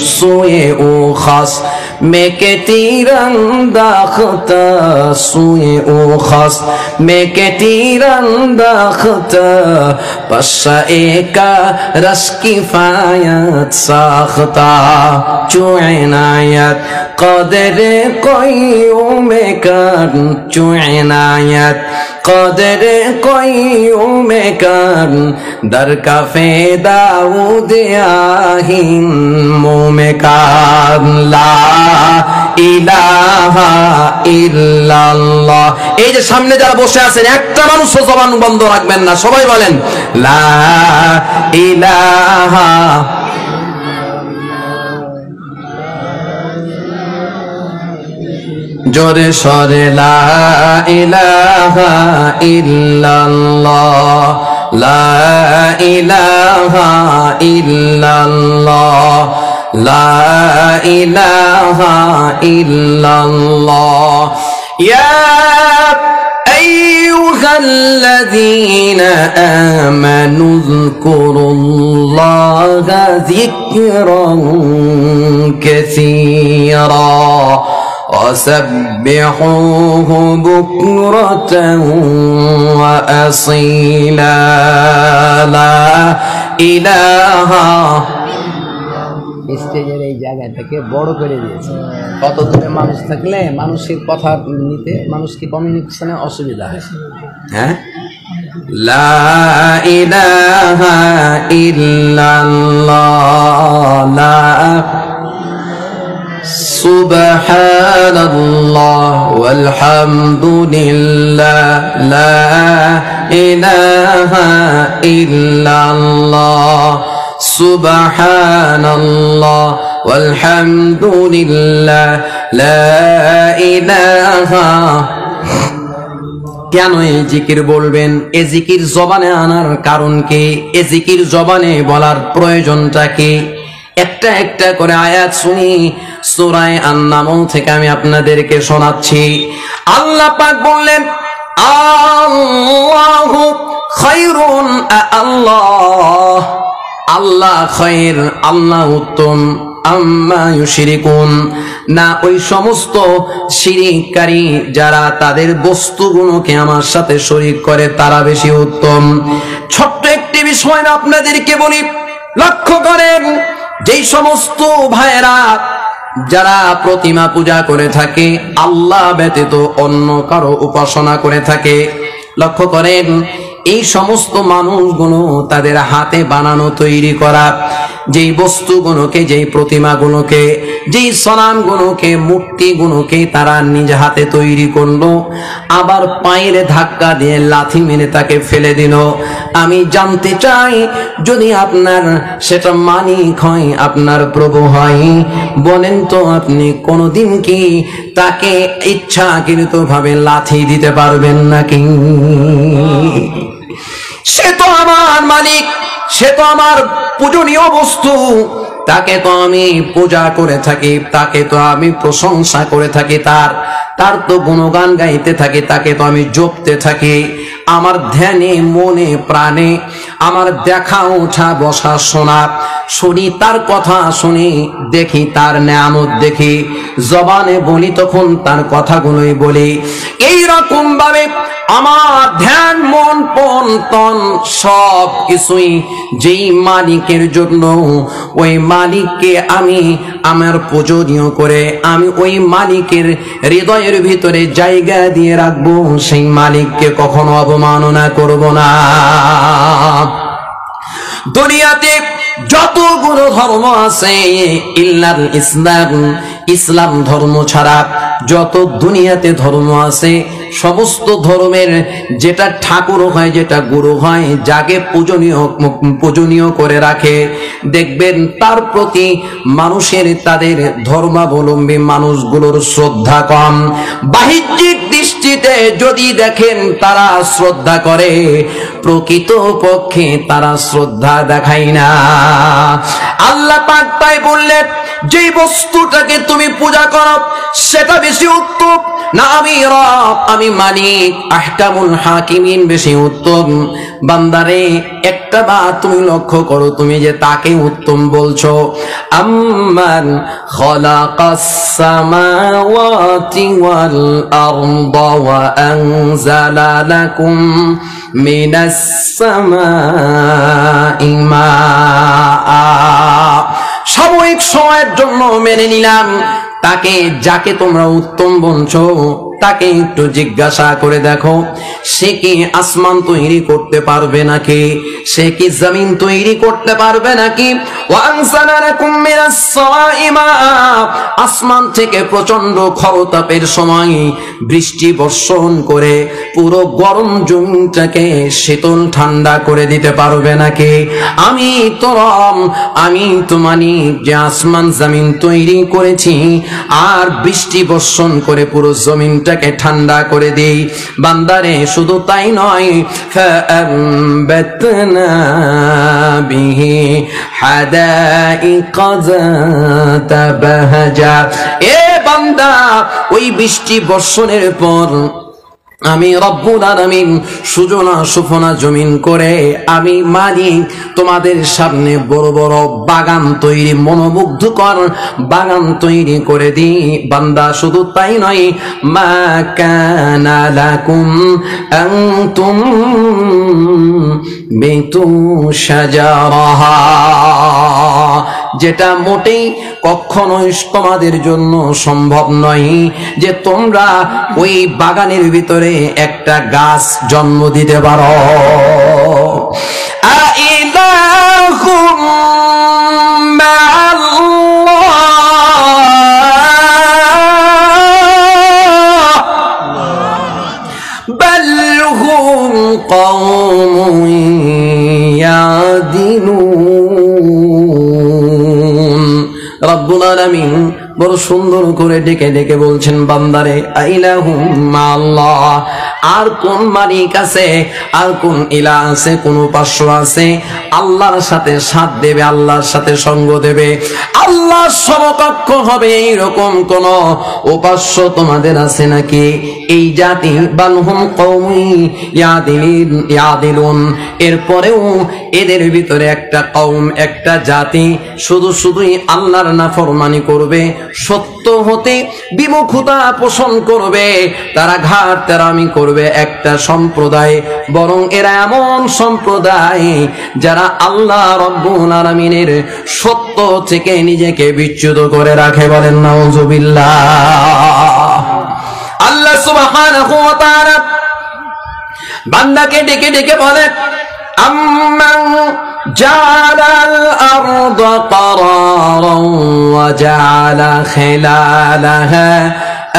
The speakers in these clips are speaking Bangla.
سوئے او خاص میں کے تیر انداختہ سوئے او خاص میں کے تیر انداختہ پشائے کا رس کفایت ساختہ چو عنایت قدر قیوم کر چو عنایت قدر قیوم کر در کفے داؤد آہین موم کر لا ইলাহা ইল্লাল্লাহ। এই যে সামনে যারা বসে আছেন একটা মানুষ জবান বন্ধ রাখবেন না, সবাই বলেন লা ইলাহা। জোরে সরে লা ইলাহা ইল্লাল্লাহ লা ইলাহা ইল্লাল্লাহ লা ইলাহা ইল্লাল্লাহ। ইয়া আইয়ুহাল্লাযীনা আমানু যকুরুল্লাহা যিকরান কাসীরা وسبحوه بكرة وأصيلا لا إله। স্টেজের এই জায়গাটাকে বড় করে দিয়েছে, কত দূরে মানুষ থাকলে মানুষের কথা নিতে মানুষকে কমিউনিকেশনে অসুবিধা হয়। হ্যাঁ, লা ইলাহা ইল্লাল্লাহ লা সুবহানাল্লাহ ওয়াল হামদুলিল্লাহ লা ইলাহা ইল্লাল্লাহ সুবহানাল্লাহ ওয়াল হামদুলিল্লাহ লা ইলাহা। কেন এই জিকির বলবেন? এ জিকির জবানে আনার কারণ কি? এ জিকির জবানে বলার প্রয়োজনটা কি? একটা একটা করে আয়াত শুনি সূরা আন-নামল থেকে আমি আপনাদেরকে শোনাচ্ছি। আল্লাহ পাক বললেন আল্লাহু খায়রুন, আল্লাহ আল্লাহ খায়র, আল্লাহ উত্তম, আম্মা ইউশরিকুন, না ওই সমস্ত শিরিককারী যারা তাদের বস্তুগুলোকে আমার সাথে শরীক করে তারা বেশি উত্তম। ছোট্ট একটি বিষয় আপনাদেরকে বলি, লক্ষ্য করেন যেই সমস্ত ভাইরা যারা প্রতিমা পূজা করে থাকে, আল্লাহ ব্যতীত অন্য কারো উপাসনা করে থাকে, লক্ষ্য করেন এই সমস্ত মানুষগুলো তাদের হাতে বানানো তৈরি করা যেই বস্তুগুলোকে, যেই প্রতিমাগুলোকে, যেই সনামগুলোকে, মূর্তিগুলোকে তারা নিজ হাতে তৈরি করলো, আবার পায়ের ধাক্কা দিয়ে লাথি মেরে তাকে ফেলে দিল। আমি জানতে চাই, যদি আপনার সেটা মালিক হয়, আপনার প্রভু হয়, বলেন তো আপনি কোনদিন কি তাকে ইচ্ছাকৃত ভাবে লাথি দিতে পারবেন নাকি? সে তো আমার মালিক, সে তো আমার পূজনীয় বস্তু, তাকে তো আমি পূজা করে থাকি, তাকে তো আমি প্রশংসা করে থাকি, তার তো গুণগান গাইতে থাকি, তাকে তো আমি জপতে থাকি। আমার ধ্যানে মনে প্রাণে, আমার দেখা ওঠা বসা শোনা শুনি, তার কথা শুনি, দেখি তার নেয়ামত দেখি, জবানে বলি তখন তার কথাগুলোই বলি। এইরকম ভাবে আমার ধ্যান মন পণ তন সব কিছুই যেই মালিকের জন্য, ওই মালিককে আমি আমার পূজনীয় করে আমি ওই মালিকের হৃদয়ের ভিতরে জায়গা দিয়ে রাখবো, সেই মালিককে কখনো অবমাননা করব না। দুনিয়াতে যতগুলো ধর্ম আছে ইল্লাল ইসলাম, ইসলাম ধর্ম ছাড়া যত দুনিয়াতে ধর্ম আছে, সমস্ত ধর্মের যেটা ঠাকুর হয়, যেটা গুরু হয়, যাকে পূজনীয় করে রাখে, দেখবেন তার প্রতি মানুষের, তাদের ধর্মাবলম্বী মানুষগুলোর শ্রদ্ধা কম। বাহ্যিক দৃষ্টিতে যদি দেখেন তারা শ্রদ্ধা করে, প্রকৃত পক্ষে তারা শ্রদ্ধা দেখায় না। আল্লাহ পাক তাই বললেন, যে বস্তুটাকে তুমি পূজা করো সেটা বেশি উত্তম, না আমি রব, আমি মালিক, আহকামুল হাকিমিন বেশি উত্তম। বান্দারে একটা বার তুমি লক্ষ্য করো, তুমি যে তাকে উত্তম বলছো। আম্মান খালাকাস সামাওয়াতি ওয়াল আরদা ওয়া আনজালা লাকুম মিনাস সামাই মাআ। সাময়িক সময়ের জন্য মেনে নিলাম তাকে, যাকে তোমরা উত্তম বলছো তাকে একটু জিজ্ঞাসা করে দেখো, সে কি আসমান তৈরি করতে পারবে নাকি? সে কি জমিন তৈরি করতে পারবে নাকি? আসমান থেকে প্রচন্ড খরতাপের সময় বৃষ্টি বর্ষণ করে পুরো গরম জমিনটাকে শীতল ঠান্ডা করে দিতে পারবে নাকি? আমি তো মানি যে আসমান জমিন তৈরি করেছি আর বৃষ্টি বর্ষণ করে পুরো জমিনটাকে ঠান্ডা করে দেই। বান্দারে শুধু তাই নয়, ফাআমবাতনা বিহি হাদাইকা যাতা বাহজা। এ বান্দা, ওই বৃষ্টি বর্ষণের পর আমি রব্বুল আলামিন সুজনা সুফনা জমিন করে আমি মালিক তোমাদের সামনে বড় বড় বাগান তৈরি, মনোমুগ্ধকর বাগান তৈরি করে দিই। বান্দা শুধু তাই নয়, মা কানা লাকুম আন তুমবিতু শাজারাহা, যেটা মোটেই কখনোই তোমাদের জন্য সম্ভব নয় যে তোমরা ওই বাগানের ভিতরে একটা গাছ জন্ম দিতে পারো। আইলাহুম মাআল্লাহ বাল হুম কওমুন ইয়াদিলুন। রব্বুল আলামিন বড় সুন্দর করে ডেকে ডেকে বলছেন, বান্দারে আইলাহুম মাআল্লাহ, আর কোন মালিক আছে, আর কোন ইলা আছে, কোন উপাস্য আছে আল্লাহর সাথে সাথ দেবে, আল্লাহর সাথে সঙ্গ দেবে, আল্লাহর সমকক্ষ হবে এইরকম কোন উপাস্য তোমাদের আছে নাকি? এই জাতি বালহুম কওমি ইয়াদিলুন, এরপরেও এদের ভিতরে একটা কওম, একটা জাতি শুধুই আল্লাহর নাফরমানি করবে, সত্য হতে বিমুখতা পোষণ করবে, তারা ঘাট তেরামি করবে, একটা সম্প্রদায়। বরং এরা এমন সম্প্রদায় যারা আল্লাহ রব্বুল আলামিনের সত্য থেকে নিজেকে বিচ্যুত করে রাখে। বলেন নাউজুবিল্লাহ। আল্লাহ সুবহানাহু ওয়া তাআলা বান্দাকে ডেকে ডেকে বলে, আম্মান জাআলাল আরদা قرارا وجعل خلالها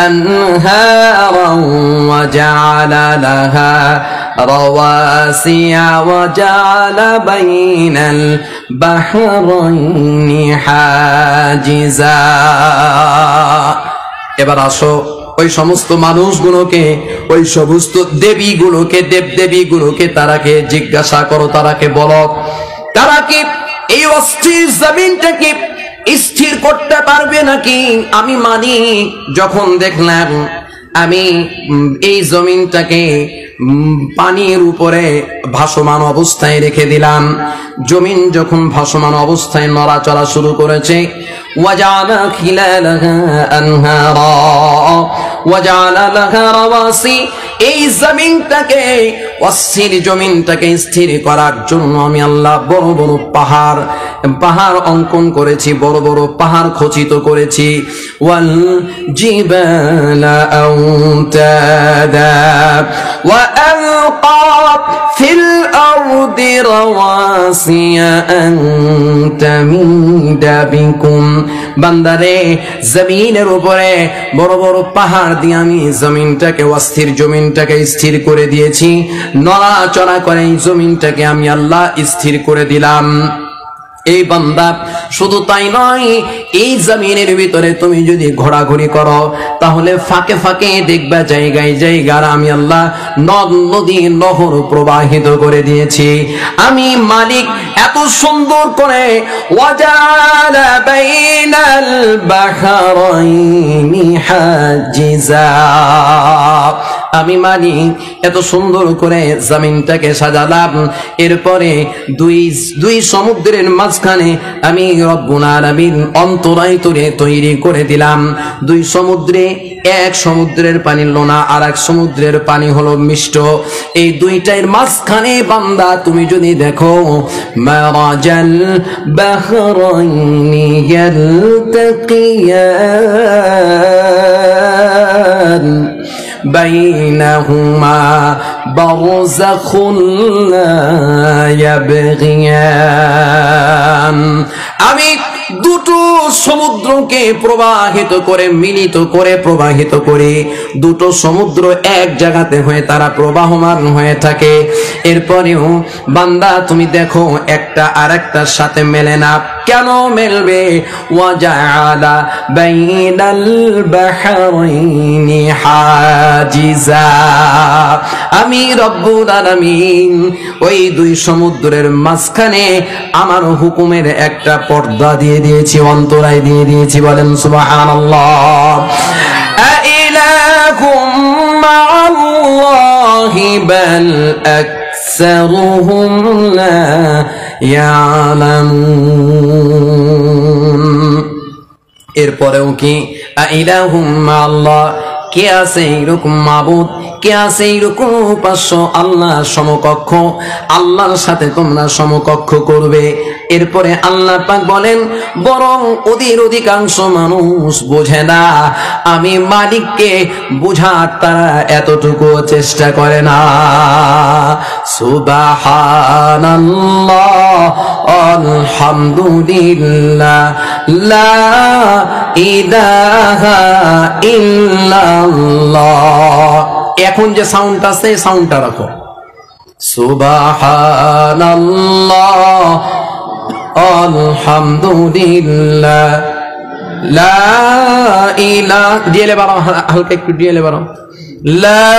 أنهارا وجعل لها رواسي وجعل بين البحرين حاجزا। এবার আসো ওই সমস্ত মানুষগুলোকে, ওই সমস্ত দেবীগুলোকে, দেবদেবীগুলোকে তারাকে জিজ্ঞাসা করো, তারাকে বলো, তারা কি এই অস্থির জমিনটাকে স্থির করতে পারবে নাকি? আমি মালিক যখন দেখলাম আমি এই জমিনটাকে পানির উপরে ভাসমান অবস্থায় রেখে দিলাম, জমিন যখন ভাসমান অবস্থায় নড়াচড়া শুরু করেছে, ওয়াজালা খিলালাহা আনহারা ওয়াজালা লাহা রাওয়াসি, এই জমিনটাকে, অস্থির জমিনটাকে স্থির করার জন্য আমি আল্লাহ বড় বড় পাহাড় অঙ্কন করেছি, বড় বড় পাহাড় খচিত করেছি। ওয়াল জিবালা আওতাদা ওয়া আলকা ফিল আরদি রাওয়াসিয়া আন তামিদা বিকুম। বান্দারে, জমিনের উপরে বড় বড় পাহাড় দিয়ে আমি জমিনটাকে, অস্থির জমিনটাকে স্থির করে দিয়েছি, নড়াচড়া করে এই জমিনটাকে আমি আল্লাহ স্থির করে দিলাম। এই বান্দা শুধু তাই নয়, এই জমিনের ভিতরে তুমি যদি ঘোরাঘুরি করো তাহলে ফাঁকে ফাঁকে দেখবা জায়গায় জায়গায় আমি আল্লাহ নদ নদী নহর প্রবাহিত করে দিয়েছি। আমি মালিক এত সুন্দর করে ওয়াজালা বাইনাল বাহরাইনি হাজিজা, আমি মালিক এত সুন্দর করে জমিনটাকে সাজালাম। এরপরে দুই সমুদ্রের মাঝখানে আমি রব্বুল আলামিন অন্তরায় তৈরি করে দিলাম। দুই সমুদ্রে, এক সমুদ্রের পানি লোনা আর এক সমুদ্রের পানি হলো মিষ্ট। এই দুইটার মাঝখানে বান্দা তুমি যদি দেখো মারাজাল বাহরাইনি ইয়ালতাকিয়ান বাইনাহুমা বারযাখুন লা ইয়াবগিয়ান, আমি দুটো সমুদ্রকে প্রবাহিত করে মিলিত করে প্রবাহিত করে দুটো সমুদ্র এক জায়গাতে হয়ে তারা প্রবাহমান হয়ে থাকে। এরপরেও বান্দা তুমি দেখো একটা আরেকটার সাথে মেলে না, কেন মেলবে? ওয়াজালা বাইনাল বাহরাইনি হাজিজা, আমি রব্বুল আলামিন ওই দুই সমুদ্রের মাঝখানে আমার হুকুমের একটা পর্দা দিয়ে দিয়েছি, অন্তরায় দিয়ে দিয়েছি। বলেন সুবহানাল্লাহ। আইলাকুম মাআল্লাহি বাল আকসারুহুম লা ইয়ালামুন। এরপরেও কি আইলাহুম মাআল্লাহ, কে আছে এরকম মাবুদ, কে আছে এরকম উপাস্য, আল্লাহ সমকক্ষ, আল্লাহর সাথে তোমরা সমকক্ষ করবে। এরপরে আল্লাহ পাক বলেন বরং অধিকাংশ মানুষ বোঝে না, আমি মালিককে বুঝার তারা এতটুকু চেষ্টা করে না। সুবহানাল্লাহ আলহামদুলিল্লাহ লা ইলাহা ইল্লাল্লাহ। এখন যে সাউন্ড আছে সাউন্ডটা রাখো। সুবহানাল্লাহ আলহামদুলিল্লাহ লা ইলাহা, দিলে বারো, হালকা একটু দিলে বারো, লা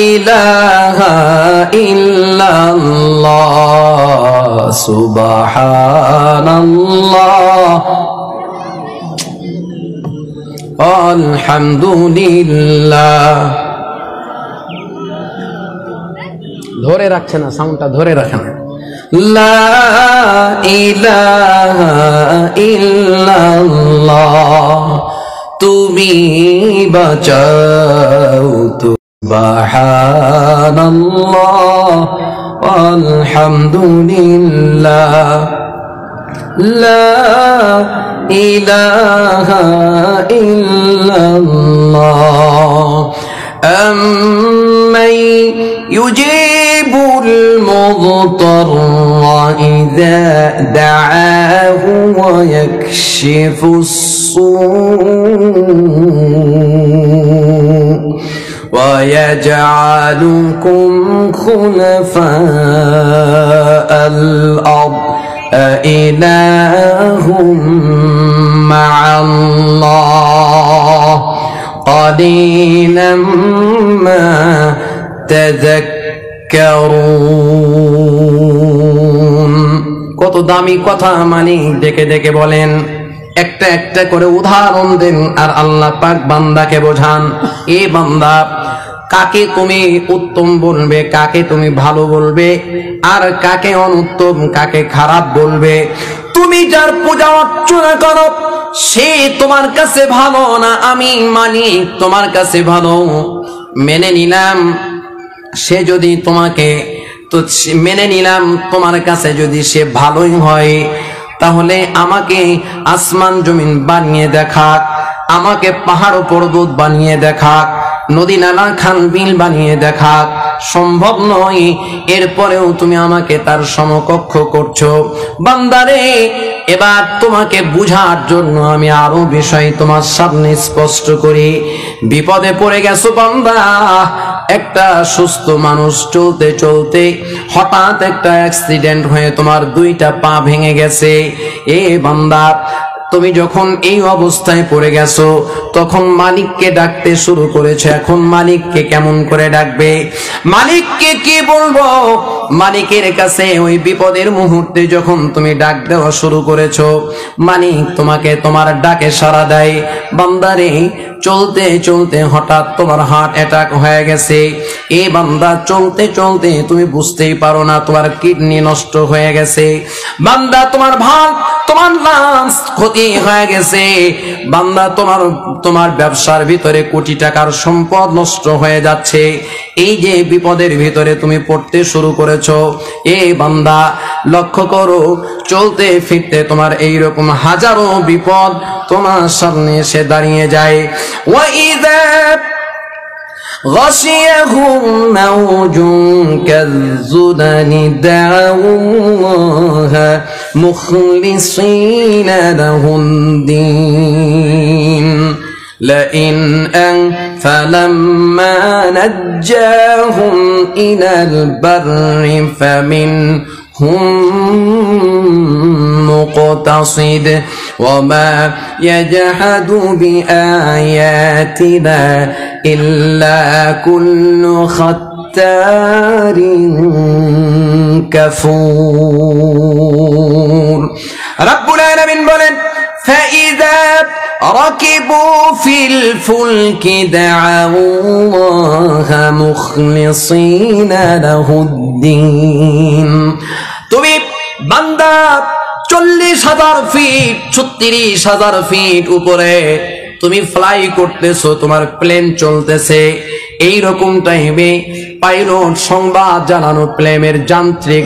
ইলাহা ইল্লাল্লাহ সুবহানাল্লাহ আলহামদুলিল্লাহ। ধরে রাখছে না, সাউন্ডটা ধরে রাখেন। লা ইলাহা ইল্লাল্লাহ, তুমি বাঁচাও, সুবহানাল্লাহ আলহামদুলিল্লাহ লা ইলাহা ইল্লাল্লাহ। আম্মান ইউজিবুল মুযতাররা ইযা দাআহু ওয়া ইয়াকশিফুস সূ' ওয়া ইয়াজআলুকুম খুলাফাআল আরদ আইলাহুম মা'আল্লাহ قليلا ما تذكرون। কত দামি কথা মালিক ডেকে ডেকে বলেন, একটা একটা করে উদাহরণ দেন আর আল্লাহ পাক বান্দাকে বোঝান। এ বান্দা, কাকে তুমি উত্তম বলবে, কাকে তুমি ভালো বলবে, আর কাকে অনুত্তম, কাকে খারাপ বলবে। তুমি যার পূজা অর্চনা করো সে তোমার কাছে ভালো না আমি মালিক তোমার কাছে ভালো, মেনে নিলাম। সে যদি তোমাকে, তো মেনে নিলাম তোমার কাছে যদি সে ভালোই হয়, তাহলে আমাকে আসমান জমিন বানিয়ে দেখাক, আমাকে পাহাড় পর্বত বানিয়ে দেখাক, নদী নালা খাল বিল বানিয়ে দেখাক, সম্ভব নয়, এরপরেও তুমি আমাকে তার সমকক্ষ করছো। বান্দারে, এবার তোমাকে বুঝার জন্য আমি আরো বিষয় তোমার সামনে স্পষ্ট করি। বিপদে পড়ে গেছো বান্দা, একটা সুস্থ মানুষ চলতে চলতে হঠাৎ একটা অ্যাক্সিডেন্ট হয়ে তোমার দুইটা পা ভেঙে গেছে। এ বান্দা, তুমি যখন এই অবস্থায় পড়ে গেছো তখন মালিককে ডাকতে শুরু করেছো। এখন মালিককে কেমন করে ডাকবে? মালিককে কি বলবো? মালিকের কাছে ওই বিপদের মুহূর্তে যখন তুমি ডাক দেওয়া শুরু করেছো, মালিক তোমাকে তোমার ডাকে সাড়া দেয়। বান্দারে, চলতে চলতে হঠাৎ তোমার হার্ট অ্যাটাক হয়ে গেছে। এই বান্দা, চলতে চলতে তুমি বুঝতেই পারো না তোমার কিডনি নষ্ট হয়ে গেছে। বান্দা, তোমার ভাল্ব, তোমার লাংস ক্ষতি হয়ে গেছে। বান্দা, তোমার ব্যবসার ভিতরে কোটি টাকার সম্পদ নষ্ট হয়ে যাচ্ছে। এই যে বিপদের ভিতরে তুমি পড়তে শুরু করেছো, এই বান্দা লক্ষ্য করো, চলতে ফিরতে তোমার এইরকম হাজারো বিপদ তোমার সামনে এসে দাঁড়িয়ে যায়। وَإِذَا غَشِيَهُم مَّوْجٌ كَالظُّلَلِ دَعَوُا اللَّهَ مُخْلِصِينَ لَهُ الدِّينَ لئن فلما نجاهم إلى البر فمنهم مقتصد وما يجحد بآياتنا إلا كل ختار كفور رب العالمين بولن فإذا ركبوا في الفلك دعوا الله مخلصين له الدين তুমি বান্দা 40,000 ফিট 36,000 ফিট উপরে তুমি ফ্লাই করতেছো, তোমার প্লেন চলতেছে। এই রকম টাইমে পাইলট সংবাদ জানানো প্লেনের যান্ত্রিক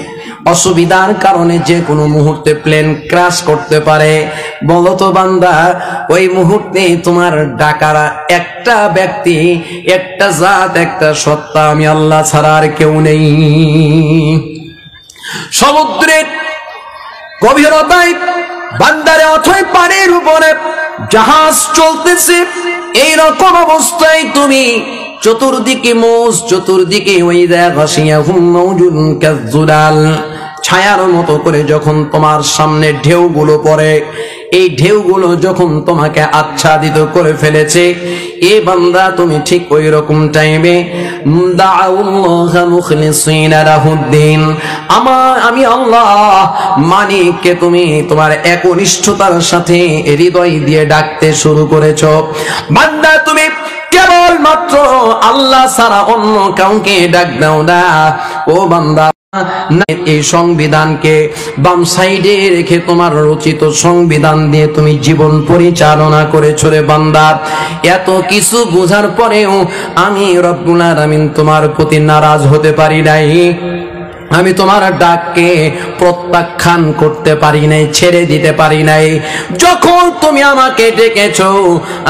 অসুবিধার কারণে যে কোনো মুহূর্তে প্লেন ক্র্যাশ করতে পারে। বলো তো বান্দা, ওই মুহূর্তে তোমার ডাকারা একটা ব্যক্তি, একটা জাত, একটা সত্তা, আমি আল্লাহ ছাড়া আর কেউ নেই। সমুদ্রের গভীরতায় বান্দারে অথই পানির উপরে জাহাজ চলতেছে। এই রকম অবস্থায় তুমি চতুর্দিকে মোজ, চতুর্দিকে ওয়াইদা গাশিয়াহুম মাউজুন কাযুলাল, ছায়ার মতো করে যখন তোমার সামনে ঢেউগুলো পড়ে, এই ঢেউগুলো যখন তোমাকে আচ্ছাদিত করে ফেলেছে, এ বান্দা তুমি ঠিক ওই রকম টাইমে দাউল্লাহ মুখলিসিনা লাহুদ্দিন, আমি আল্লাহ মালিককে তুমি তোমার একনিষ্ঠতার সাথে হৃদয় দিয়ে ডাকতে শুরু করেছো। বান্দা, তুমি কেবল মাত্র আল্লাহ ছাড়া অন্য কাউকে ডাক দাও না। ও বান্দা, এই সংবিধানকে বাম সাইডে রেখে তোমার রচিত সংবিধান দিয়ে তুমি জীবন পরিচালনা করেছো রে বান্দা। এত কিছু বোঝার পরেও আমি রব্বুল আলামিন তোমার প্রতি নারাজ হতে পারি নাই। আমি তোমার ডাককে প্রত্যাখ্যান করতে পারি নাই, ছেড়ে দিতে পারি নাই। যখন তুমি আমাকে ডেকেছো,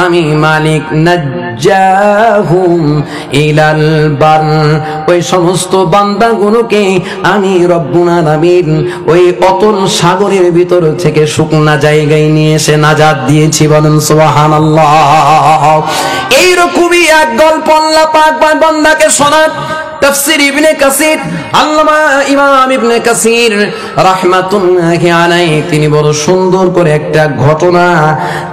আমি মালিক নাজ্জাহুম ইলাল বার, ওই সমস্ত বান্দাগুলোকে আমি রব্বুল আলামিন ওই অতল সাগরের ভিতর থেকে শুকনা জায়গায় নিয়ে এসে নাজাত দিয়েছি। বলেন সুবহানাল্লাহ। এইরকমই এক গল্প আল্লাহ পাক বান্দাকে শোনান। তাফসীর ইবনে কাসির, আল্লামা ইমাম ইবনে কাসির রাহমাতুল্লাহি আলাইহি তিনি বড় সুন্দর করে একটা ঘটনা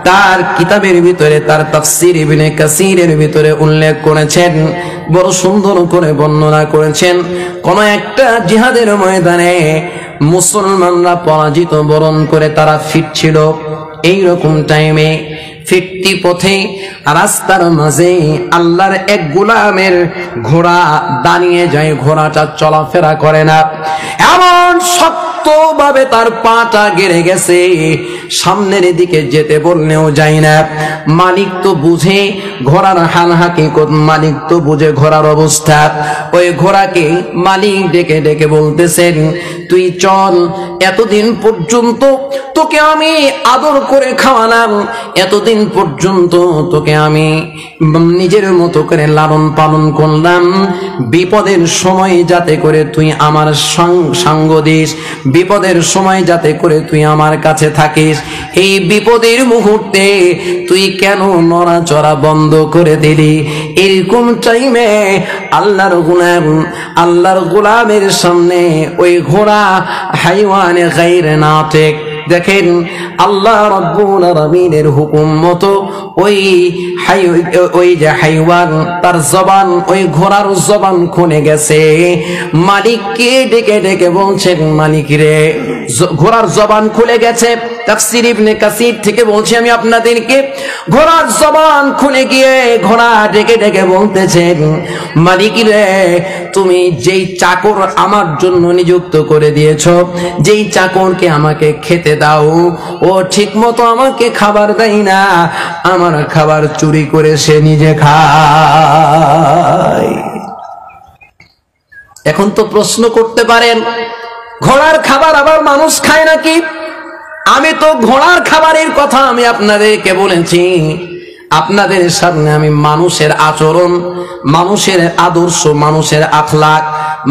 তার কিতাবের ভিতরে, তার তাফসীর ইবনে কাসিরের ভিতরে উল্লেখ করেছেন, বড় সুন্দর করে বর্ণনা করেছেন। কোন একটা জিহাদের ময়দানে মুসলমানরা পরাজিত বরণ করে তারা ফিরছিল। এই রকম টাইমে ফিরতি পথে রাস্তার মাঝে আল্লাহর এক গোলামের ঘোড়া দাঁড়িয়ে যায়, ঘোড়াটা চলাফেরা করে না, এমন শক্তভাবে তার পাটা গেড়ে গেছে, সামনের দিকে যেতে বললেও যায় না। মালিক তো বুঝে ঘোড়ার হাল হাকিকত, মালিক তো বুঝে ঘোড়ার অবস্থা। ওই ঘোড়াকে মালিক ডেকে ডেকে বলতেছেন, তুই চল, এতদিন পর্যন্ত তোকে আমি আদর করে খাওয়ালাম, এতদিন এতদিন পর্যন্ত তোকে আমি নিজের মতো করে লালন পালন করলাম, বিপদের সময় যাতে করে তুই আমার সঙ্গ দিস, বিপদের সময় যাতে করে তুই আমার কাছে থাকিস। এই বিপদের মুহূর্তে তুই কেন নড়াচড়া বন্ধ করে দিলি? এরকম টাইমে আল্লাহর গোলামের সামনে ওই ঘোড়া হাইওয়ানে গায়রে নাতিক, দেখেন আল্লাহ রাব্বুল আলামিনের হুকুম মতো ওই যে হাইওয়ান তার জবান, ওই ঘোড়ার জবান খুলে গেছে। মালিককে ডেকে ডেকে বলছেন, মালিক রে, ঘোড়ার জবান খুলে গেছে। তাফসীর ইবনে কাসির থেকে বলছি আমি আপনাদেরকে, ঘোড়ার জবান খুলে গিয়ে ঘোড়া ডেকে ডেকে বলতেছেন, মালিক রে, তুমি যেই চাকর আমার জন্য নিযুক্ত করে দিয়েছ, যেই চাকরকে আমাকে খেতে দাও, ও ঠিক মতো আমাকে খাবার দেয় না, আমার খাবার চুরি করে সে নিজে খায়। এখন তো প্রশ্ন করতে পারেন, ঘোড়ার খাবার আবার মানুষ খায় নাকি? আমি তো ঘোড়ার খাবারের কথা আমি আপনাদেরকে বলেছি। আপনাদের সামনে আমি মানুষের আচরণ, মানুষের আদর্শ, মানুষের আখলাক,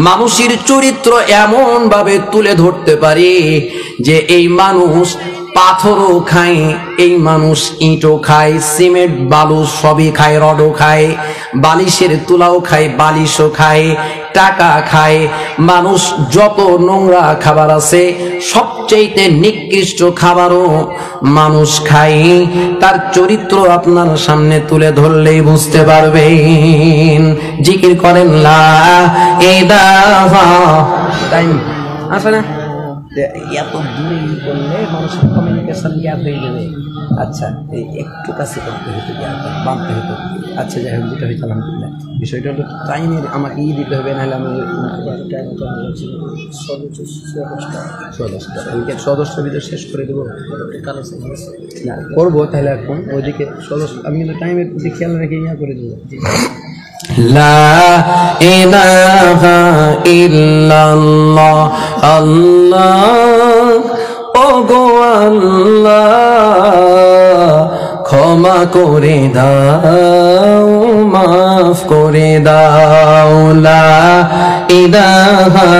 মানুষের চরিত্র এমন ভাবে তুলে ধরতে পারি যে এই মানুষ পাথরও খায়, এই মানুষ ইঁটও খায়, সিমেন্ট বালু সবই খায়, রডও খায়, বালিশের তুলাও খায়, বালিশও খায়, টাকা খায়। মানুষ যত নোংরা খাবার আছে সবচেয়ে নিকৃষ্ট খাবারও মানুষ খায়। তার চরিত্র আপনার সামনে তুলে ধরলেই বুঝতে পারবেন। জিকির করেন লা ইলাহা, টাইম আসে না, এত দূরে করলে মানুষের কমিউনিকেশন গ্যাপ হয়ে যাবে। আচ্ছা, একটু কাছে করতে হতো, বাঁধতে হতো। আচ্ছা, যাই হোক, যেটা হয়েছে আলহামদুলিল্লাহ। বিষয়টা হলো টাইমের আমাকে দিতে হবে, নাহলে আমি সদস্য ভিতরে শেষ করে দেবো। না করবো তাহলে এখন ওইদিকে সদস্য, আমি কিন্তু টাইমের দিকে খেয়াল রেখে ইয়া করে দেবো। লা ইলাহা ইল্লাল্লাহ, আল্লাহ ওগো আল্লাহ, ক্ষমা করে দাও, মাফ করে দাও। লা ইলাহা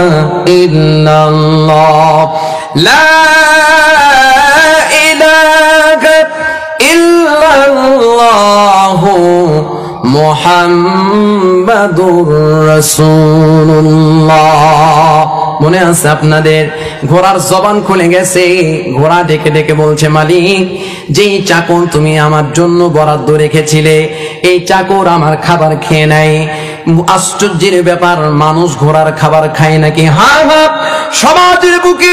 ইল্লাল্লাহ, লা ইলাহা ইল্লাল্লাহ, মুহাম্মাদুর রাসূলুল্লাহ। মনে আছে আপনাদের? ঘোড়ার জবান খুলে গেছে, ঘোড়া ডেকে ডেকে বলছে, মালিক, যেই চাকর তুমি আমার জন্য বরাদ্দ রেখেছিলে, এই চাকর আমার খাবার খেয়ে নেয়। আশ্চর্যের ব্যাপার, মানুষ ঘোড়ার খাবার খায় নাকি? হ্যাঁ হ্যাঁ, সমাজের বুকে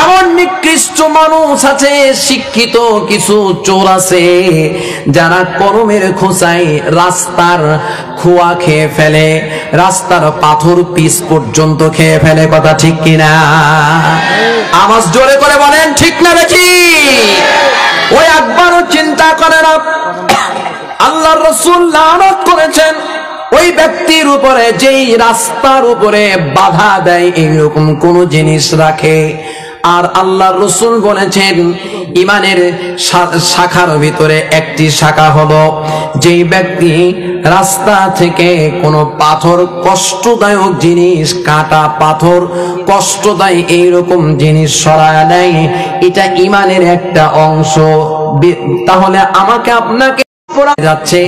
এমন নিকৃষ্ট মানুষ আছে, শিক্ষিত কিছু চোর আছে যারা কলমের খোঁচায় রাস্তার খোয়া খেয়ে ফেলে, রাস্তার পাথর পিস পর্যন্ত খেয়ে ফেলে। কথা ঠিক কিনা? আওয়াজ জোরে করে বলেন, ঠিক না বেশি? ওই একবারও চিন্তা করে না। আল্লাহর রাসূল লানত করেছেন ওই ব্যক্তির উপরে যেই রাস্তার উপরে বাধা দেয় এইরকম কোন জিনিস রাখে। আর আল্লাহর রাসূল বলেছেন, ঈমানের শাখার ভিতরে একটি শাখা হলো যেই ব্যক্তি রাস্তা থেকে কোনো পাথর, কষ্টদায়ক জিনিস, কাটা পাথর, কষ্টদায়ী এইরকম জিনিস সরায় দেয়, এটা ঈমানের একটা অংশ। তাহলে আমাকে আপনাকে যাচ্ছে,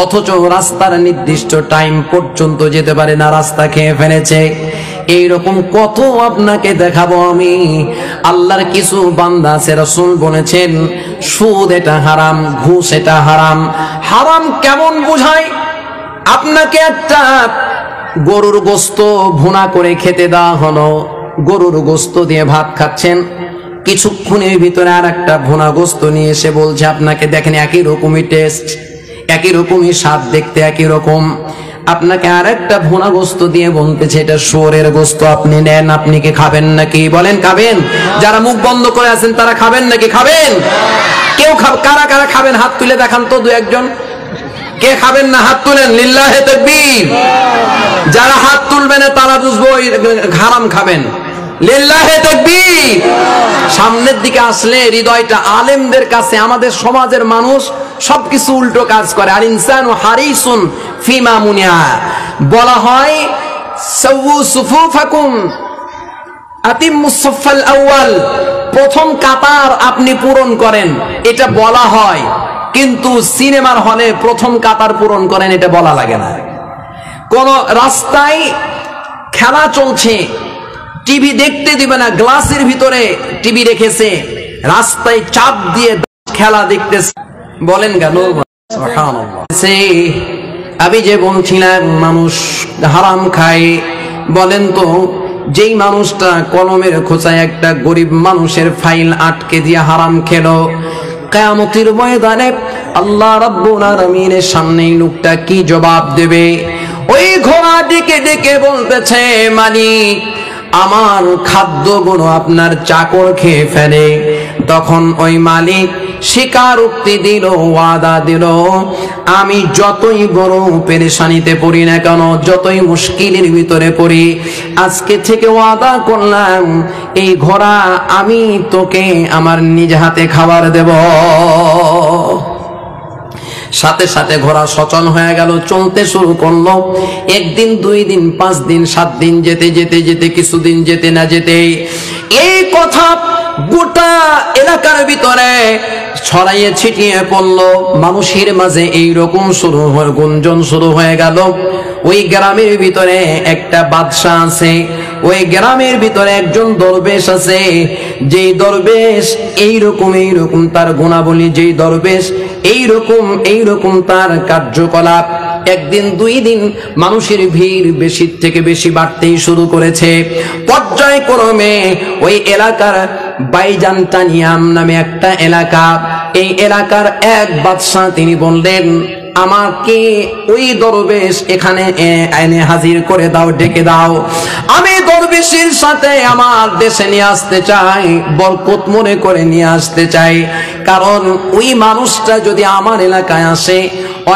অথচ রাস্তার নির্দিষ্ট টাইম পর্যন্ত যেতে পারে না, রাস্তা খেয়ে ফেলেছে। এইরকম কত আপনাকে দেখাবো আমি। আল্লাহর কিছু বান্দা আছে, রাসূল বলেছেন সুদ এটা হারাম, ঘুষ এটা হারাম। হারাম কেমন বুঝায়? আপনাকে একটা গরুর গোশত ভুনা করে খেতে দেওয়া হলো, গরুর গোশত দিয়ে ভাত খাচ্ছেন, কিছুক্ষণের ভিতরে আর একটা ভুনা গোশত নিয়ে এসে বলছে আপনাকে, দেখেন একই রকমই টেস্ট, একই রকমই স্বাদ, দেখতে একই রকম। আপনাকে আর একটা ভুনা গোশত দিয়ে বলতেছে এটা শুয়োরের গোশত, আপনি নেন। আপনি কি খাবেন নাকি? বলেন খাবেন? যারা মুখ বন্ধ করে আছেন তারা খাবেন নাকি? খাবেন? কেউ কারা কারা খাবেন হাত তুলে দেখান তো, দু একজন। কে খাবেন না হাত তুলেন, লিল্লাহে তাকবীর। যারা হাত তুলবেন তারা বুঝবো হারাম খাবেন। লিল্লাহে তাকবীর। সামনের দিকে আসলে হৃদয়টা আলেমদের কাছে, আমাদের সমাজের মানুষ সবকিছু উল্টো কাজ করে। আর ইনসানু হারিসুন ফিমা মুনিয়া, বলা হয় সাওয়ু সুফুফাকুম আতিম্মুস সাফফাল আউয়াল, প্রথম কাতার আপনি পূরণ করেন, এটা বলা হয়। কিন্তু সিনেমার হলে প্রথম কাতার পূরণ করেন এটা বলা লাগে না। কোন রাস্তায় খেলা চলছে, টিভি দেখতে দিবে না, গ্লাসের ভিতরে টিভি রেখেছে, রাস্তায় চাপ দিয়ে খেলা দেখতেছে, বলেন কেন? আমি যে বলছিলাম মানুষ হারাম খায়, বলেন তো যেই মানুষটা কলমের খোঁচায় একটা গরিব মানুষের ফাইল আটকে দিয়ে হারাম খেলো, কিয়ামতের ময়দানে আল্লাহ রাব্বুল আলামিনের সামনে লোকটা কি জবাব দেবে? ওই ঘোড়া ডেকে ডেকে বলতেছে, মালিক আমার খাদ্যগুলো আপনার চাকর খেয়ে ফেলে। তখন ওই মালিক স্বীকারোক্তি দিল, ওয়াদা দিল, আমি যতই বড় পেরেশানিতে পড়ি না কেন, যতই মুশকিলের ভিতরে পড়ি, আজকে থেকে ওয়াদা করলাম এই ঘোড়া আমি তোকে আমার নিজ হাতে খাবার দেব। সাথে সাথে ঘোড়া সচল হয়ে গেল, চলতে শুরু করলো। একদিন, 2 দিন, 5 দিন, 7 দিন যেতে যেতে যেতে কিছুদিন যেতে না যেতে এই কথা গোটা এলাকার ভিতরে ছড়াইয়ে ছিটিয়ে পড়লো। মানুষের মাঝে এইরকম গুঞ্জন শুরু হয়ে গেল, ওই গ্রামের ভিতরে একটা বাদশা আছে, ওই গ্রামের ভিতরে একজন দরবেশ আছে, যেই দরবেশ এইরকম তার গুণাবলী, যেই দরবেশ এইরকম তার কার্যকলাপ। একদিন, 2 দিন মানুষের ভিড় বেশি থেকে বেশি বাড়তেই শুরু করেছে। পর্যায়ক্রমে ওই এলাকার বাইজানতানিয়াম নামে একটা এলাকা, এই এলাকার এক বাদশা তিনি বললেন, আমাকে ওই দরবেশ এখানে এনে হাজির করে দাও, ডেকে দাও, আমি দরবেশের সাথে আমার দেশে নিয়ে আসতে চাই, বরকত মনে করে নিয়ে আসতে চাই। কারণ ওই মানুষটা যদি আমার এলাকায় আসে,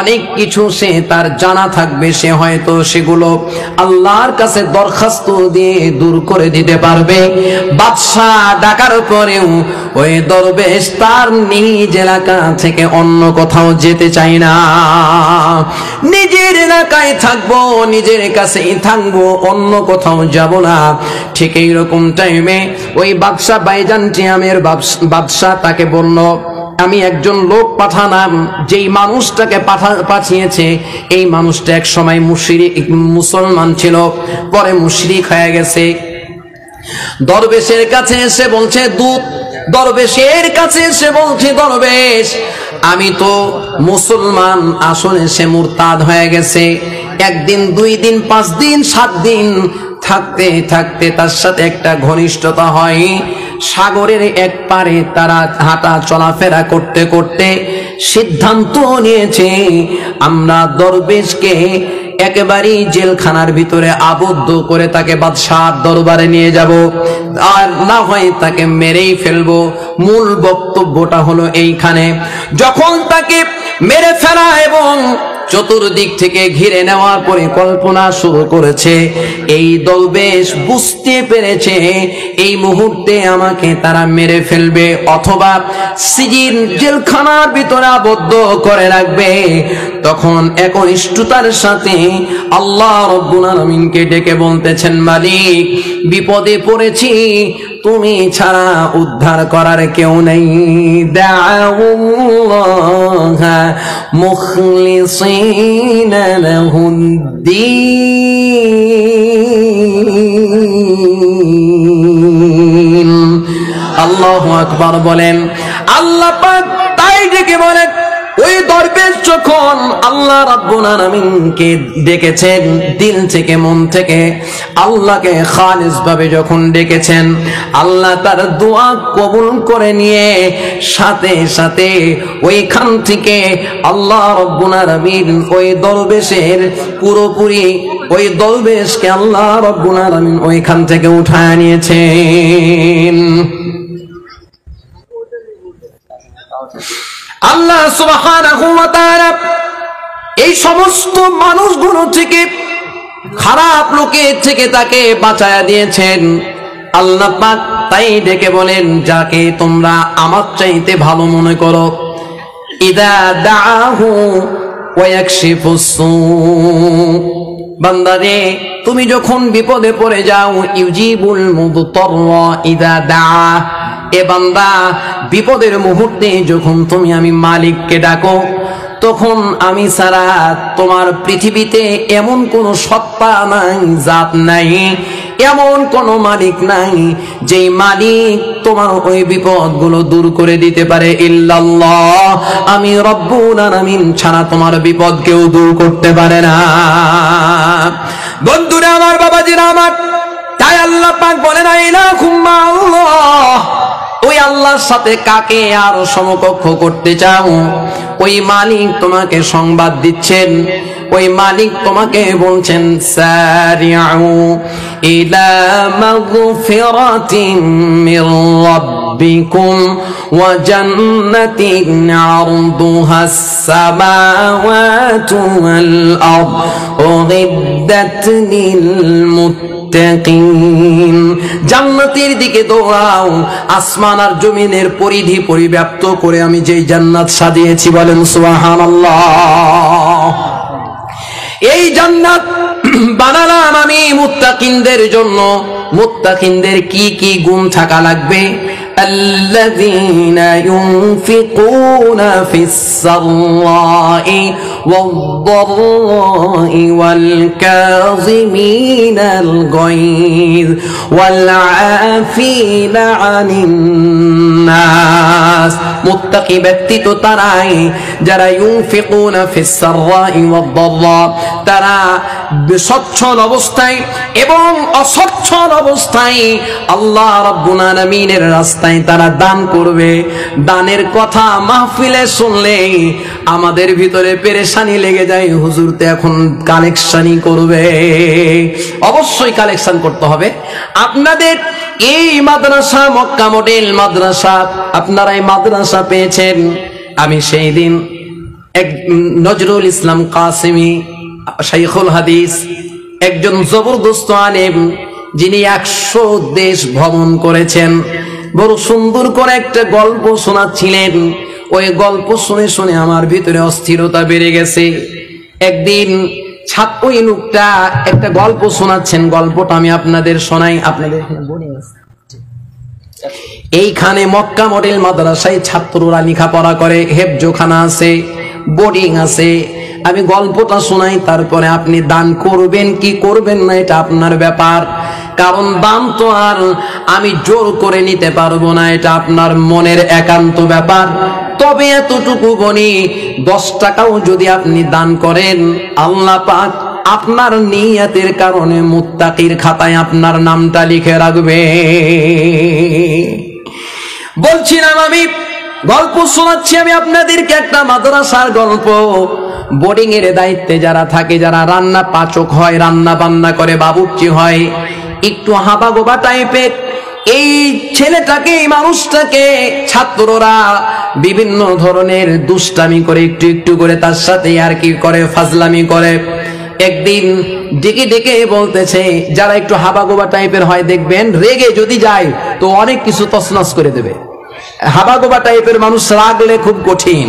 অনেক কিছু সে তার জানা থাকবে, সে হয়তো সেগুলো আল্লাহর কাছে দরখাস্ত দিয়ে দূর করে দিতে পারবে। বাদশাহ ডাকার পরেও ওই দরবেশ তার নিজ এলাকা থেকে অন্য কোথাও যেতে চায় না, নিজের এলাকায় থাকবো, নিজের কাছেই থাকবো, অন্য কোথাও যাব না। ঠিক এইরকম টাইমে ওই বাদশাহ বাইজানটিয়ামের বাদশাহ তাকে বলল, আমি একজন লোক পাঠালাম, যেই মানুষটাকে পাঠিয়েছে এই মানুষটা এক সময় মুসলমান ছিল, পরে মুশরিক হয়ে গেছে। দরবেশের কাছে এসে বলছে দূত, দরবেশের কাছে এসে বলছে, দরবেশ আমি তো মুসলমান, আসলে সে মুরতাদ হয়ে গেছে। 1 দিন, 2 দিন, 5 দিন, 7 দিন থাকতে থাকতে তার সাথে একটা ঘনিষ্ঠতা হয়। সাগরের এক পারে তারা হাঁটা চলাফেরা করতে করতে সিদ্ধান্ত নিয়েছে, আমরা দরবেশকে একেবারেই জেলখানার ভিতরে আবদ্ধ করে তাকে বাদশার দরবারে নিয়ে যাব, আর না হয় তাকে মেরেই ফেলবো। মূল বক্তব্যটা হলো এইখানে, যখন তাকে মেরে ফেলা এবং চতুর্দিক থেকে ঘিরে নেওয়ার পরিকল্পনা শুরু করেছে, এই দরবেশ বুঝতে পেরেছে এই মুহূর্তে আমাকে তারা মেরে ফেলবে অথবা সিজিন জেলখানার ভিতরে আবদ্ধ করে রাখবে। তখন একনিষ্ঠতার সাথে আল্লাহ রাব্বুল আলামিনকে ডেকে বলতেছেন, মালিক বিপদে পড়েছি, তুমি ছাড়া উদ্ধার করার কেউ নেই। দাউল্লাহ মুখলিসিনা লাহুদ্দীন। আল্লাহু আকবার বলেন। আল্লাহ পাক তাই ডেকে বলেন, ওই দরবেশ যখন আল্লাহ রাব্বুল আলামিনকে ডেকেছেন, দিল থেকে মন থেকে আল্লাহকে খালিস ভাবে যখন ডেকেছেন, আল্লাহ তার দোয়া কবুল করে নিয়ে সাথে সাথে ওইখান থেকে আল্লাহ রাব্বুল আলামিন ওই দরবেশের পুরোপুরি ওই দরবেশকে আল্লাহ রাব্বুল আলামিন ওইখান থেকে উঠায় নিয়েছেন। আল্লাহ সুবহানাহু ওয়া তাআলা এই সমস্ত মানুষগুলো থেকে, খারাপ লোকের থেকে তাকে বাঁচায়া দিয়েছেন। আল্লাহ পাক তাই ডেকে বলেন, যাকে তোমরা আমার চাইতে ভালো মনে করো, ইযা দাআহু ওয়া ইয়াকশিফুস সূ। বান্দারে তুমি যখন বিপদে পড়ে যাও, ইউজিবুল মুদতাররা ইযা দাআ, এ বান্দা বিপদের মুহূর্তে যখন তুমি আমি মালিককে ডাকো, তখন আমি ছাড়া তোমার পৃথিবীতে এমন কোন সত্তা নাই, জাত নাই, এমন কোন মালিক নাই যেই মালিক তোমার ওই বিপদগুলো দূর করে দিতে পারে ইল্লাল্লাহ। আমি রব্বুল আলামিন ছাড়া তোমার বিপদ কেউ দূর করতে পারে না। বন্ধুরা আমার, বাবাজিরা আমার, তাই আল্লাহ পাক বলেন ইলাহুম আল্লাহ, ওই আল্লাহর সাথে কাকে আর সমকক্ষ করতে চাও? ওই মালিক তোমাকে সংবাদ দিচ্ছেন, ওই মালিক তোমাকে বলছেন সারিউ ইলা মাগফিরাতিন মির রাব্বিকুম ওয়া জান্নাতিন আরদুহাস সামাওয়াতু ওয়াল আরদ উইদ্দাত লিল মুত্তাকিন। জান্নাতের দিকে দৌড়াও, আসমান আর জমিনের পরিধি পরিব্যাপ্ত করে আমি যেই জান্নাত সাজিয়েছি, বলেন সুবহানাল্লাহ। এই জান্নাত বানালাম আমি মুত্তাকিনদের জন্য। মুত্তাকিনদের কি কি গুণ থাকা লাগবে? আল্লাযীনা ইউনফিকুনা ফিস সাররাই ওয়াদ-দাররাই ওয়াল কাযিমিনাল গায়য ওয়াল আফিনা আনিন নাস। মুত্তাকি ব্যক্তি তো তারাই যারা ইউনফিকুনা ফিস সাররাই ওয়াদ-দাররা, তারা সচ্ছল অবস্থায় এবং অসচ্ছল অবস্থায় আল্লাহ রাব্বুল আলামিনের রাস্তায় তারা দান করবে। দানের কথা মাহফিলে শুনলে আমাদের ভিতরে পেরেশানি লেগে যায়, হুজুর তো এখন কালেকশনই করবে। অবশ্যই কালেকশন করতে হবে। আপনাদের এই মাদ্রাসা মক্কা মডেল মাদ্রাসা, আপনারা এই মাদ্রাসা পেয়েছেন। আমি সেই দিন এক নজরুল ইসলাম কাসেমি শাইখুল হাদিস, একজন জবরদস্ত আলেম, যিনি 100 দেশ ভ্রমণ করেছেন, বড় সুন্দর করে একটা গল্প শোনাচ্ছিলেন। ওই গল্প শুনে শুনে আমার ভিতরে অস্থিরতা বেড়ে গেছে। একদিন ওই লোকটা একটা গল্প শোনাচ্ছেন, গল্পটা আমি আপনাদের শোনাই। আপনাদের এইখানে মক্কা মডেল মাদ্রাসায় ছাত্ররা লেখাপড়া করে, হেফজোখানা আছে, বোর্ডিং আছে। আমি গল্পটা শোনাই, তারপরে আপনি দান করবেন কি করবেন না এটা আপনার ব্যাপার। কারণ দান তো আর আমি জোর করে নিতে পারবো না, এটা আপনার মনের একান্ত ব্যাপার। তবে এতটুকু বলি, 10 টাকাও যদি আপনি দান করেন, আল্লাহ পাক আপনার নিয়তের কারণে মুত্তাকির খাতায় আপনার নামটা লিখে রাখবে। বলছিলাম আমি গল্প শোনাচ্ছি আমি আপনাদেরকে একটা মাদ্রাসার গল্প। বোর্ডিং এর দায়িত্বে যারা থাকে, যারা রান্না পাচক হয়, রান্না বান্না করে, বাবুর্চি হয়, একটু হাবা গোবা টাইপের, এই ছেলেটাকে, এই মানুষটাকে ছাত্ররা বিভিন্ন ধরনের দুষ্টামি করে, একটু একটু করে তার সাথে আর কি করে, ফাজলামি করে। একদিন ডেকে ডেকে বলতেছে, যারা একটু হাবা গোবা টাইপের হয় দেখবেন, রেগে যদি যায় তো অনেক কিছু তছনছ করে দেবে। হাবা গোবা টাইপের মানুষ রাগলে খুব কঠিন।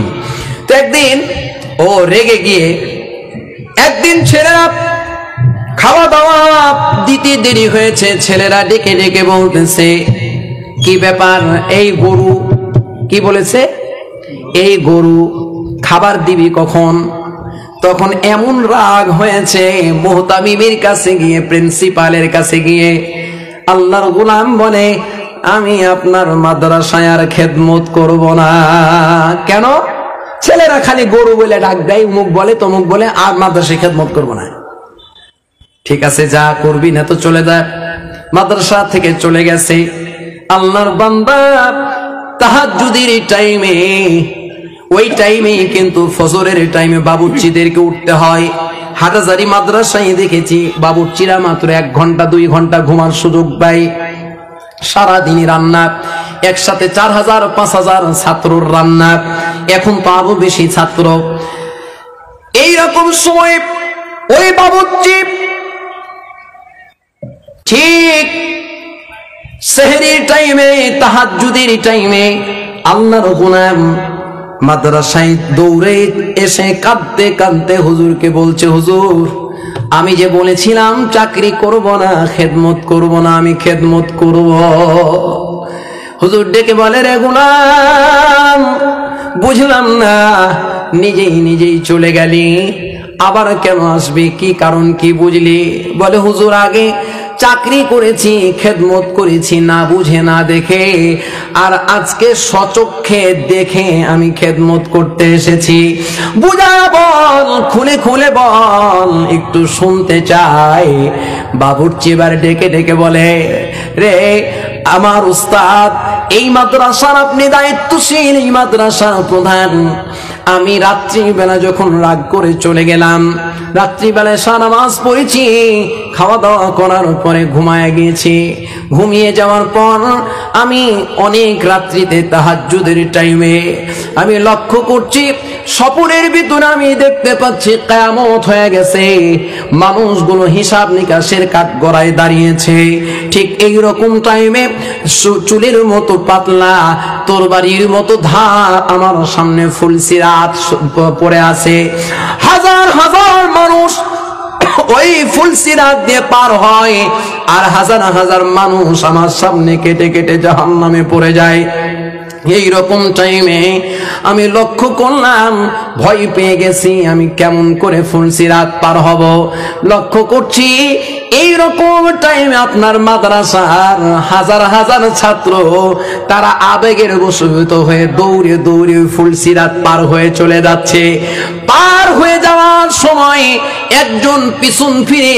তো একদিন ও রেগে গিয়ে, একদিন ছেলেরা খাওয়া দাওয়া দিতে দেরি হয়েছে, ছেলেরা ডেকে ডেকে বলতেছে, কি ব্যাপার, এই গরু, কি বলেছে, এই গরু খাবার দিবি কখন? তখন এমন রাগ হয়েছে, মুহতামিমের কাছে গিয়ে, প্রিন্সিপালের কাছে গিয়ে আল্লাহর গোলাম বলে, আমি আপনার মাদ্রাসায় আর খেদমত করব না। কেন? ছেলেরা খালি গরু বলে ডাক দেয়, মুখ বলে তমুক বলে, আর মাদ্রাসায় খেদমত করব না। ঠিক আছে, যা করবি না তো চলে যা। মাদ্রাসা থেকে চলে গেছে। আল্লাহর বান্দা তাহাজ্জুদের টাইমে, ওই টাইমে কিন্তু ফজরের টাইমে বাবুর্চিদেরকে উঠতে হয়। হাটাজারি মাদ্রাসায় দেখেছি বাবুর্চিরা মাত্র 1 ঘন্টা 2 ঘন্টা ঘুমার সুযোগ পায়। সারাদিনই রান্না, একসাথে 4000 5000 ছাত্রর রান্না, এখন তো আরো বেশি ছাত্র। এইরকম সময় ওই বাবুর্চি ঠিক সেহরির টাইমে, তাহাজ্জুদের টাইমে আল্লাহর গোলাম মাদ্রাসায় দৌড়ে এসে কাঁদতে কাঁদতে হুজুরকে বলছে, হুজুর আমি যে বলেছিলাম চাকরি করব না, খেদমত করব না, আমি খেদমত করব। হুজুর ডেকে বলে, রে গোলাম বুঝলাম না, নিজেই নিজেই চলে গেলি, আবার কেন আসবি, কি কারণ কি বুঝলি? বলে, হুজুর আগে চাকরি করেছি, খেদমত করেছি না বুঝে না দেখে, আর আজকে সচক্ষে দেখে আমি খেদমত করতে এসেছি। বুঝা বল, খুলে খুলে বল, একটু শুনতে চাই। বাবুর্চি এবার ডেকে ডেকে বলে, রে আমার উস্তাদ, এই মাদ্রাসার আপনি দায়িত্বশীল, এই মাদ্রাসার প্রধান। আমি রাত্রিবেলা যখন রাগ করে চলে গেলাম, রাত্রিবেলায় নামাজ পড়েছি, খাওয়া দাওয়া করার পরে ঘুমায় গিয়েছি। ঘুমিয়ে যাওয়ার পর আমি অনেক রাত্রিতে তাহাজ্জুদের টাইমে আমি লক্ষ্য করছি, স্বপ্নের ভিতরে আমি দেখতে পাচ্ছি কিয়ামত হয়ে গেছে, মানুষগুলো হিসাব নিকাশের কাঠগড়ায় দাঁড়িয়েছে। ঠিক এই রকম টাইমে চুলের মতো পাতলা, তরবারির মতো ধার আমার সামনে ফুলসিরাত পড়ে আছে। হাজার হাজার মানুষ ওই ফুলসিরাত দিয়ে পার হয়, আর হাজার হাজার মানুষ আমার সামনে কেটে কেটে জাহান্নামে পড়ে যায়। এই রকম টাইমে আমি লক্ষ্য করলাম, ভয় পেয়ে গেছি, আমি কেমন করে ফুলসিরাত পার হব। লক্ষ্য করছি এই রকম টাইমে আপনার মাদ্রাসার হাজার হাজার ছাত্র তারা আবেগের বশীভূত হয়ে দৌড়ে দৌড়ে ফুলসিরাত পার হয়ে চলে যাচ্ছে। পার হয়ে যাওয়ার সময় একজন পিছন ফিরে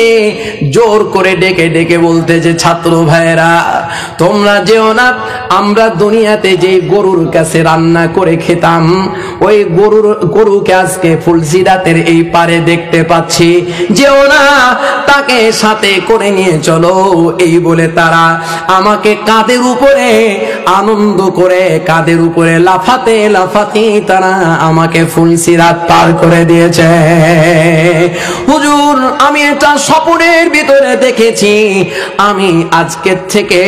জোর করে ডেকে ডেকে বলতেছে, ছাত্র ভাইরা তোমরা যেও না, আমরা দুনিয়াতে যে গরুর কাছে রান্না করে খেতাম, ওই গরুকে আজকে ফুলসিরাতের এই পারে দেখতে পাচ্ছি, যেও না, তাকে সাথে করে নিয়ে চলো। এই বলে তারা আমাকে কাঁধের উপরে আনন্দ করে, কাঁধের উপরে লাফাতে লাফাতে তারা আমাকে ফুলসিরাত পার করে দিয়েছে। হুজুর আমি এটা স্বপ্নের ভিতরে দেখেছি, আমি আজকের থেকে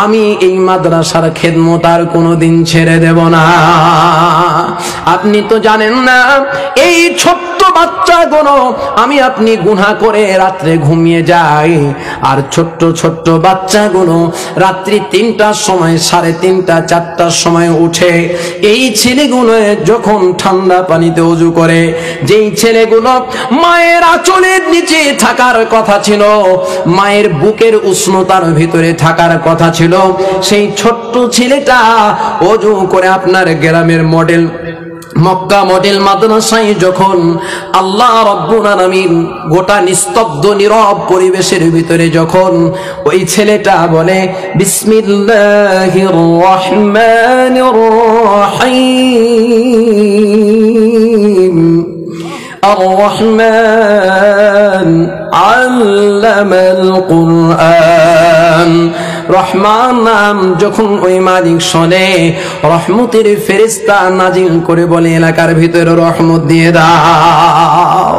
আমি এই মাদ্রাসার খেদমত আর কোনোদিন ছেড়ে দেব না। আপনি তো জানেন না, এই ছোট্ট বাচ্চাগুলো, আমি আপনি গুনাহ করে রাত্রে ঘুমিয়ে যাই, আর ছোট্ট ছোট্ট বাচ্চাগুলো রাত্রি 3টার সময়, 3:30, 4টার সময় উঠে। এই ছেলেগুলো যখন ঠান্ডা পানিতে ওযু করে, যেই ছেলেগুলো মায়ের আঁচলের নিচে থাকার কথা ছিল, মায়ের বুকের উষ্ণতার ভিতরে থাকার কথা ছিল, সেই ছোট্ট ছেলেটা ওযু করে আপনার গ্রামের মডেল মক্কা মডেল মাদ্রাসায় যখন আল্লাহ রাব্বুল আলামিন গোটা নিস্তব্ধ নীরব পরিবেশের ভিতরে যখন ওই ছেলেটা বলে বিসমিল্লাহির রহমানির রহিম, আর রহমান আল্লামাল কুরআন, রহমান নাম যখন ওই মালিক শোনে, রহমতের ফেরেশতা নাজিল করে বলে এলাকার ভিতরে রহমত দিয়ে দাও।